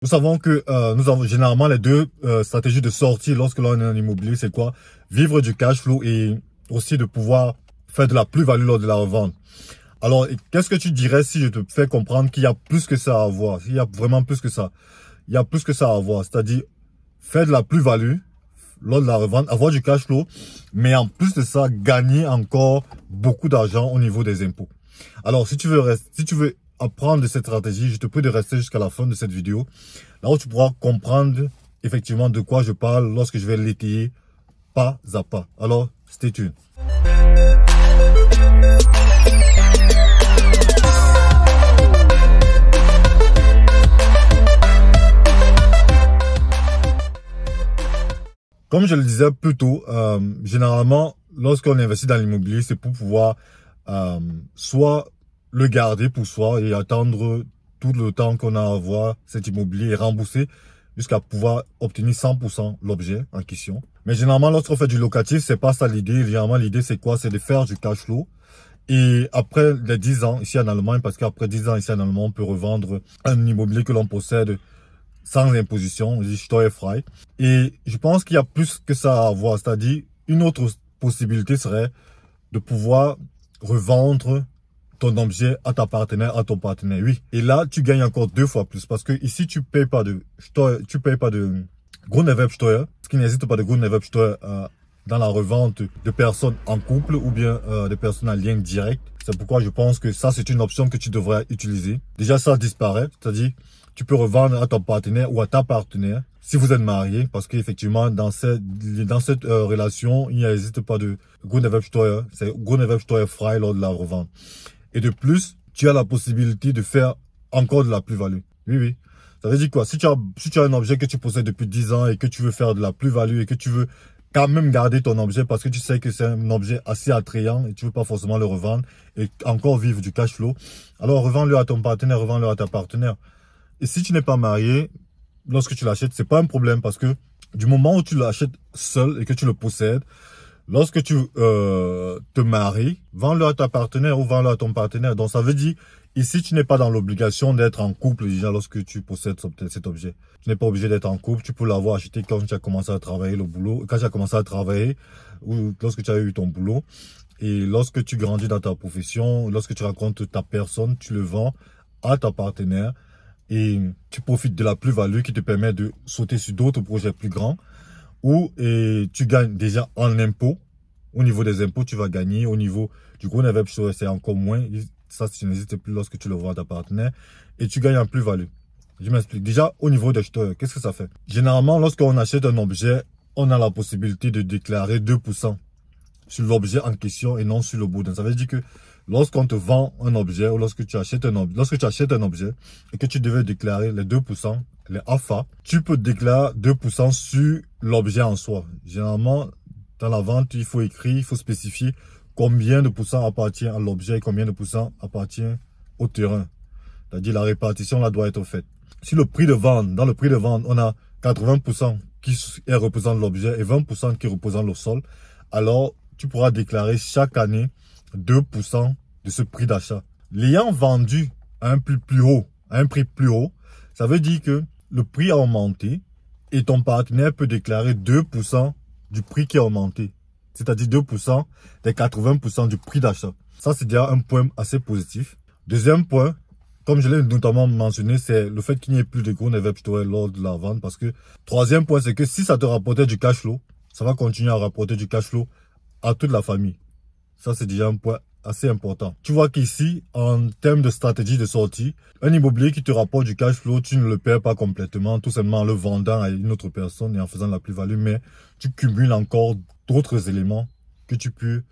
Nous savons que nous avons généralement les deux stratégies de sortie lorsque l'on est en immobilier, c'est quoi? Vivre du cash flow et aussi de pouvoir faire de la plus-value lors de la revente. Alors, qu'est-ce que tu dirais si je te fais comprendre qu'il y a plus que ça à voir? Il y a vraiment plus que ça. Il y a plus que ça à voir. C'est-à-dire, faire de la plus-value lors de la revente, avoir du cash flow, mais en plus de ça, gagner encore beaucoup d'argent au niveau des impôts. Alors, si tu veux apprendre de cette stratégie, je te prie de rester jusqu'à la fin de cette vidéo, là où tu pourras comprendre effectivement de quoi je parle lorsque je vais l'étayer pas à pas. Alors, stay tuned. Comme je le disais plus tôt, généralement, lorsqu'on investit dans l'immobilier, c'est pour pouvoir soit le garder pour soi et attendre tout le temps qu'on a à avoir cet immobilier et rembourser jusqu'à pouvoir obtenir 100% l'objet en question. Mais généralement, lorsqu'on fait du locatif, c'est pas ça l'idée. Généralement, l'idée, c'est quoi? C'est de faire du cash flow. Et après les 10 ans ici en Allemagne, parce qu'après 10 ans ici en Allemagne, on peut revendre un immobilier que l'on possède sans imposition, steuerfrei. Et je pense qu'il y a plus que ça à voir. C'est-à-dire, une autre possibilité serait de pouvoir revendre ton objet à ta partenaire, à ton partenaire. Oui. Et là, tu gagnes encore 2 fois plus. Parce que ici, tu payes pas de Grunderwerbsteuer, ce qui n'existe pas de Grunderwerbsteuer dans la revente de personnes en couple ou bien de personnes en lien direct. C'est pourquoi je pense que ça, c'est une option que tu devrais utiliser. Déjà, ça disparaît. C'est-à-dire, tu peux revendre à ton partenaire ou à ta partenaire si vous êtes marié, parce qu'effectivement, dans cette relation, il n'existe pas de Grunderwerbsteuer. C'est Grunderwerbsteuerfrei lors de la revente. Et de plus, tu as la possibilité de faire encore de la plus-value. Oui, oui. Ça veut dire quoi? Si tu as un objet que tu possèdes depuis 10 ans et que tu veux faire de la plus-value et que tu veux quand même garder ton objet parce que tu sais que c'est un objet assez attrayant et tu veux pas forcément le revendre et encore vivre du cash flow, alors revends-le à ton partenaire, revends-le à ta partenaire. Et si tu n'es pas marié, lorsque tu l'achètes, c'est pas un problème parce que du moment où tu l'achètes seul et que tu le possèdes, lorsque tu te maries, vends-le à ta partenaire ou vends-le à ton partenaire. Donc ça veut dire, ici tu n'es pas dans l'obligation d'être en couple déjà lorsque tu possèdes cet objet. Tu n'es pas obligé d'être en couple, tu peux l'avoir acheté quand tu as commencé à travailler le boulot, quand tu as commencé à travailler ou lorsque tu as eu ton boulot. Et lorsque tu grandis dans ta profession, lorsque tu rencontres ta personne, tu le vends à ta partenaire. Et tu profites de la plus-value qui te permet de sauter sur d'autres projets plus grands où tu gagnes déjà en impôts. Au niveau des impôts, tu vas gagner. Au niveau du Grunderwerbsteuer, c'est encore moins. Ça, ça n'existe plus lorsque tu le vends à ta partenaire. Et tu gagnes en plus-value. Je m'explique. Déjà, au niveau des Steuer, qu'est-ce que ça fait? Généralement, lorsqu'on achète un objet, on a la possibilité de déclarer 2% sur l'objet en question et non sur le boudin. Ça veut dire que lorsqu'on te vend un objet ou lorsque tu achètes un objet et que tu devais déclarer les 2%, les AFA, tu peux déclarer 2% sur l'objet en soi. Généralement, dans la vente, il faut spécifier combien de pourcents appartient à l'objet et combien de pourcents appartient au terrain. C'est-à-dire la répartition là doit être faite. Si le prix de vente, dans le prix de vente, on a 80% qui représente l'objet et 20% qui représente le sol, alors tu pourras déclarer chaque année 2% de ce prix d'achat. L'ayant vendu à un prix plus haut, ça veut dire que le prix a augmenté et ton partenaire peut déclarer 2% du prix qui a augmenté. C'est-à-dire 2% des 80% du prix d'achat. Ça, c'est déjà un point assez positif. Deuxième point, comme je l'ai notamment mentionné, c'est le fait qu'il n'y ait plus de Grunderwerbsteuer lors de la vente. Parce que, troisième point, c'est que si ça te rapportait du cash flow, ça va continuer à rapporter du cash flow à toute la famille. Ça, c'est déjà un point assez important. Tu vois qu'ici, en termes de stratégie de sortie, un immobilier qui te rapporte du cash flow, tu ne le perds pas complètement, tout simplement en le vendant à une autre personne et en faisant la plus-value, mais tu cumules encore d'autres éléments que tu peux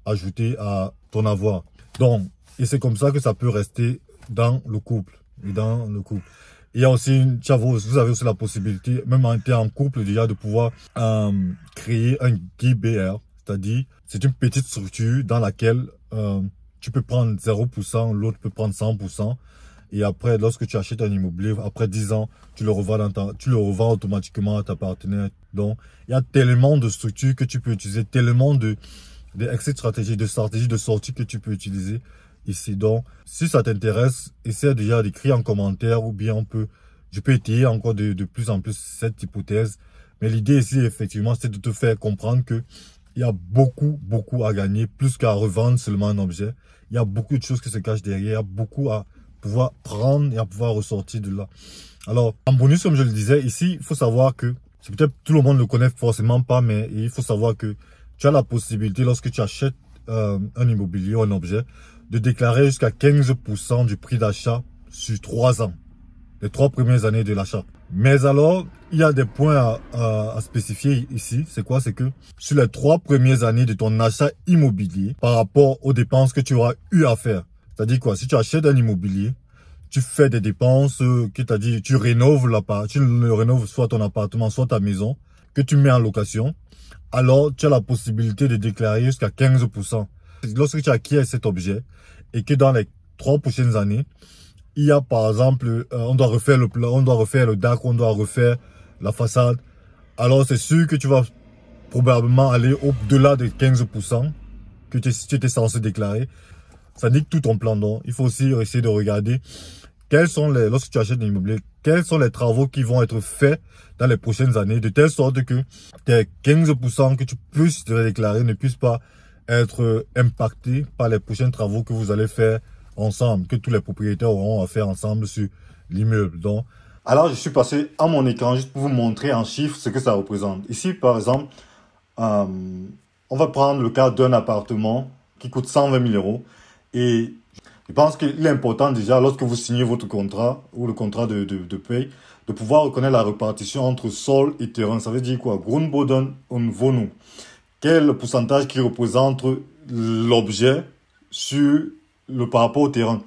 ajouter à ton avoir. Donc, et c'est comme ça que ça peut rester dans le couple. Et il y a aussi, vous avez aussi la possibilité, même en étant en couple déjà, de pouvoir créer un GbR. C'est-à-dire, c'est une petite structure dans laquelle tu peux prendre 0%, l'autre peut prendre 100%. Et après, lorsque tu achètes un immobilier, après 10 ans, tu le revends automatiquement à ta partenaire. Donc, il y a tellement de structures que tu peux utiliser, tellement de stratégies de sortie que tu peux utiliser ici. Donc, si ça t'intéresse, essaie déjà d'écrire en commentaire ou bien on peut Je peux étayer encore de plus en plus cette hypothèse. Mais l'idée ici, effectivement, c'est de te faire comprendre que il y a beaucoup à gagner, plus qu'à revendre seulement un objet. Il y a beaucoup de choses qui se cachent derrière. Il y a beaucoup à pouvoir prendre et à pouvoir ressortir de là. Alors, en bonus, comme je le disais, ici, il faut savoir que, c'est peut-être tout le monde ne le connaît forcément pas, mais il faut savoir que tu as la possibilité, lorsque tu achètes un immobilier ou un objet, de déclarer jusqu'à 15% du prix d'achat sur 3 ans, les 3 premières années de l'achat. Mais alors, il y a des points à spécifier ici. C'est quoi? C'est que sur les 3 premières années de ton achat immobilier, par rapport aux dépenses que tu auras eu à faire. C'est-à-dire quoi? Si tu achètes un immobilier, tu fais des dépenses, tu rénoves tu le rénoves soit ton appartement, soit ta maison, que tu mets en location, alors tu as la possibilité de déclarer jusqu'à 15%. Lorsque tu acquiers cet objet et que dans les 3 prochaines années, il y a par exemple, on doit refaire le plan, on doit refaire le DAC, on doit refaire la façade, alors c'est sûr que tu vas probablement aller au-delà de 15% que tu étais censé déclarer. Ça nique tout ton plan. Donc, il faut aussi essayer de regarder lorsque tu achètes un immobilier, quels sont les travaux qui vont être faits dans les prochaines années, de telle sorte que tes 15% que tu puisses te déclarer ne puissent pas être impactés par les prochains travaux que vous allez faire ensemble, que tous les propriétaires auront à faire ensemble sur l'immeuble. Donc, alors je suis passé à mon écran juste pour vous montrer en chiffres ce que ça représente. Ici, par exemple, on va prendre le cas d'un appartement qui coûte 120 000 euros. Et je pense qu'il est important déjà, lorsque vous signez votre contrat ou le contrat de paye, de pouvoir reconnaître la répartition entre sol et terrain. Ça veut dire quoi? Grundboden und Wohnung. Quel est le pourcentage qui représente l'objet par rapport au terrain?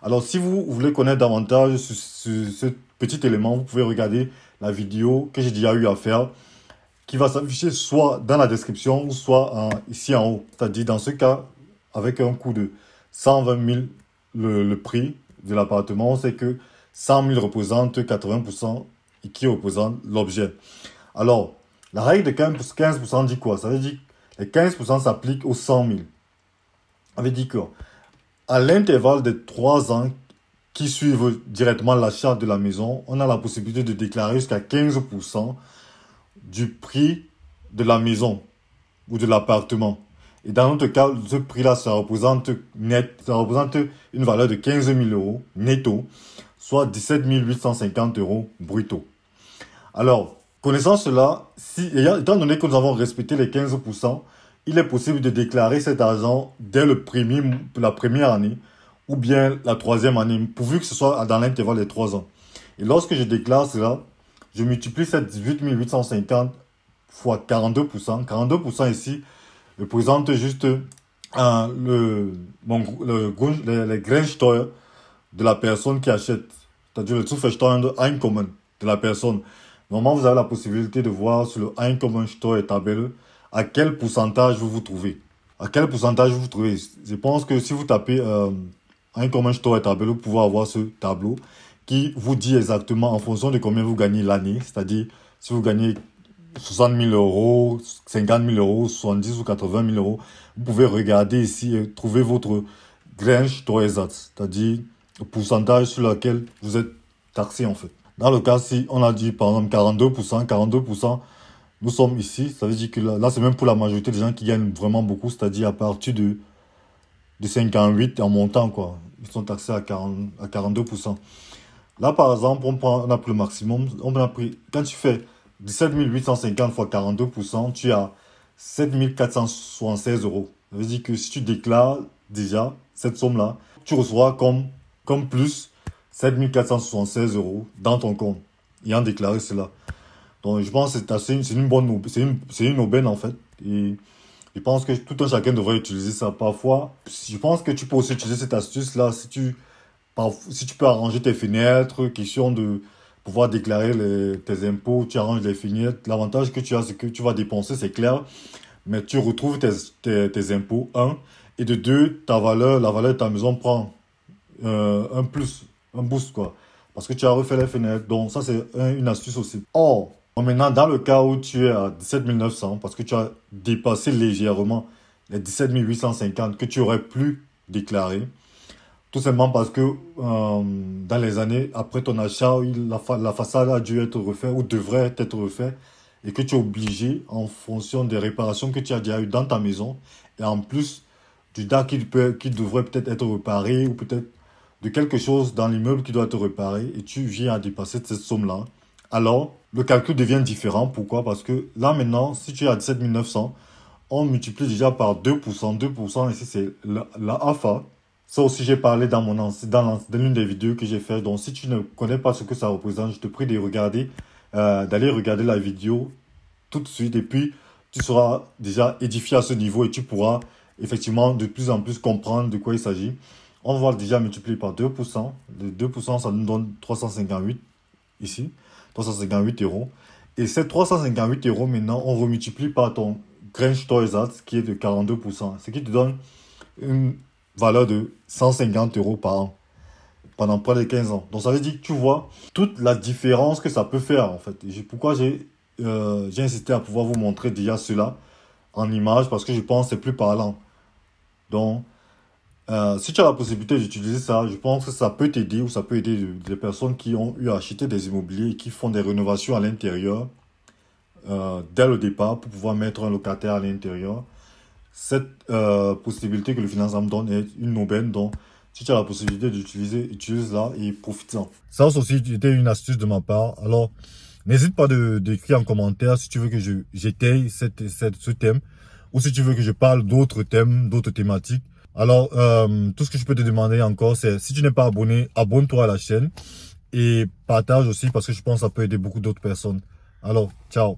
Alors, si vous voulez connaître davantage sur ce petit élément, vous pouvez regarder la vidéo que j'ai déjà eu à faire, qui va s'afficher soit dans la description ou soit ici en haut. C'est-à-dire, dans ce cas, avec un coût de 120 000, le prix de l'appartement, c'est que 100 000 représente 80% et qui représente l'objet. Alors, la règle de 15% dit quoi? Ça veut dire que les 15% s'appliquent aux 100 000. Ça veut dire qu'à l'intervalle de 3 ans qui suivent directement l'achat de la maison, on a la possibilité de déclarer jusqu'à 15% du prix de la maison ou de l'appartement. Et dans notre cas, ce prix-là, ça représente une valeur de 15 000 euros netto, soit 17 850 euros brutto. Alors, connaissant cela, étant donné que nous avons respecté les 15%, il est possible de déclarer cet argent dès la première année ou bien la 3e année, pourvu que ce soit dans l'intervalle des 3 ans. Et lorsque je déclare cela, je multiplie ces 18 850 fois 42%. 42% ici représente juste les Grenzsteuer de la personne qui achète, c'est-à-dire le Zuversteuerungseinkommen de la personne. Normalement, vous avez la possibilité de voir sur le Einkommensteuer-Tabelle à quel pourcentage vous vous trouvez. À quel pourcentage vous vous trouvez. Je pense que si vous tapez Einkommensteuer-Tabelle, vous pouvez avoir ce tableau qui vous dit exactement en fonction de combien vous gagnez l'année, c'est-à-dire si vous gagnez 60 000 euros, 50 000 euros, 70 ou 80 000 euros, vous pouvez regarder ici et trouver votre Grenzsteuersatz, c'est-à-dire le pourcentage sur lequel vous êtes taxé en fait. Dans le cas, si on a dit par exemple 42%, nous sommes ici, ça veut dire que là c'est même pour la majorité des gens qui gagnent vraiment beaucoup, c'est-à-dire à partir de 58 en montant, quoi. Ils sont taxés à 42%. Là, par exemple, on a pris le maximum. Quand tu fais 17 850 fois 42%, tu as 7 476 euros. Ça veut dire que si tu déclares déjà cette somme-là, tu recevras comme plus 7 476 euros dans ton compte, ayant déclaré cela. Donc, je pense que c'est une aubaine, en fait. Et je pense que tout un chacun devrait utiliser ça. Parfois, je pense que tu peux aussi utiliser cette astuce-là si tu peux arranger tes fenêtres, question de pouvoir déclarer tes impôts, tu arranges les fenêtres. L'avantage que tu as, c'est que tu vas dépenser, c'est clair, mais tu retrouves tes impôts, et de 2, la valeur de ta maison prend un boost, quoi. Parce que tu as refait les fenêtres. Donc, ça, c'est une astuce aussi. Or, maintenant, dans le cas où tu es à 17 900, parce que tu as dépassé légèrement les 17 850 que tu aurais pu déclarer, Tout simplement parce que dans les années après ton achat, la façade a dû être refaite ou devrait être refaite et que tu es obligé en fonction des réparations que tu as déjà eues dans ta maison et en plus du DAC qui devrait peut-être être réparé ou peut-être de quelque chose dans l'immeuble qui doit être réparé et tu viens à dépasser cette somme-là. Alors, le calcul devient différent. Pourquoi? Parce que là maintenant, si tu es à 17 900, on multiplie déjà par 2%. 2%, ici c'est la AFA. Ça aussi, j'ai parlé dans l'une des vidéos que j'ai fait. Donc, si tu ne connais pas ce que ça représente, je te prie de regarder, d'aller regarder la vidéo tout de suite. Et puis, tu seras déjà édifié à ce niveau et tu pourras effectivement de plus en plus comprendre de quoi il s'agit. On va déjà multiplier par 2%. De 2%, ça nous donne 358 ici. 358 euros. Et ces 358 euros, maintenant, on remultiplie par ton Grinch Toysat qui est de 42%. Ce qui te donne une valeur de 150 euros par an pendant près de 15 ans. Donc ça veut dire que tu vois toute la différence que ça peut faire en fait. Pourquoi j'ai insisté à pouvoir vous montrer déjà cela en image parce que je pense que c'est plus parlant. Donc si tu as la possibilité d'utiliser ça, je pense que ça peut t'aider ou ça peut aider des personnes qui ont eu à acheter des immobiliers et qui font des rénovations à l'intérieur dès le départ pour pouvoir mettre un locataire à l'intérieur. Cette possibilité que le financement me donne est une aubaine. Donc, si tu as la possibilité d'utiliser, utilise-la et profite-en. Ça aussi, c'était une astuce de ma part. Alors, n'hésite pas d'écrire en commentaire si tu veux que j'étaye ce thème ou si tu veux que je parle d'autres thèmes, d'autres thématiques. Alors, tout ce que je peux te demander encore, c'est si tu n'es pas abonné, abonne-toi à la chaîne et partage aussi parce que je pense que ça peut aider beaucoup d'autres personnes. Alors, ciao.